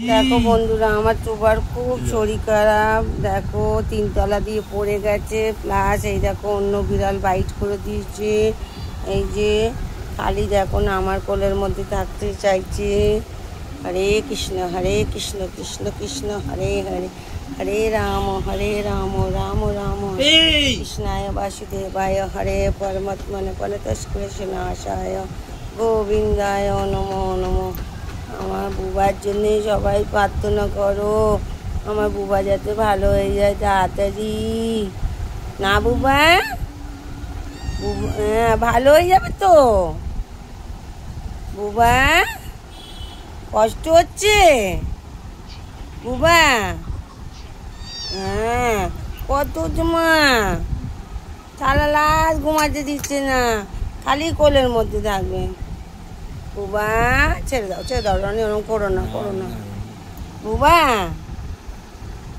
দেখো বন্ধুরা, আমার তোবার খুব শরীর খারাপ। দেখো 3 তলা দিয়ে পড়ে গেছে, প্লাস এই দেখো অন্য বিড়াল বাইট করে দিয়েছে। এই যে খালি দেখো না আমার কোলের মধ্যে থাকতে চাইছে। হরে কৃষ্ণ কৃষ্ণ কৃষ্ণ হরে হরে, হরে রাম রাম রাম কৃষ্ণায় বাসুদেবায়, হরে পরমাত্মনে পরতস্কৃষ্ণাশায় গোবিন্দায় নমো নমো। আমার বুবার জন্যে সবাই প্রার্থনা করো, আমার বুবা যাতে ভালো হয়ে যায় তাড়াতাড়ি। না বুবা, হ্যাঁ ভালো হয়ে যাবে তো। বুবা কষ্ট হচ্ছে বুবা? হ্যাঁ কত জমা সারা রাত ঘুমাতে দিচ্ছে না, খালি কোলের মধ্যে থাকবে। বুবা ছেড়ে দাও রানি, ওরকম করো না বুবা।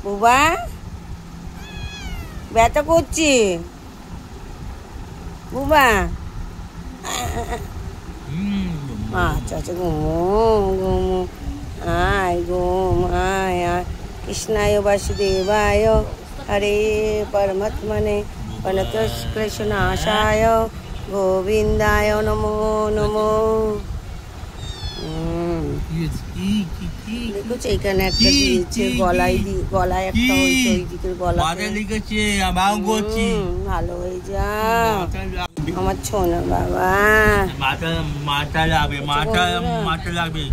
বুবা ব্যথা করছে বুবা। আচ্ছা ঘুমো আয় কৃষ্ণায় বাসুদেবায়, হরে পরমাত্মনে পরতস্কৃষ্ণাশায় গোবিন্দায় নমো নমো। দেখছো এখানে একটা দিয়েছে, গলায় একটা হয়েছে, ওই দিকের গলাতে লিখেছে ভালো হয়ে যা আমার ছোনা বাবা। মাথা লাগবে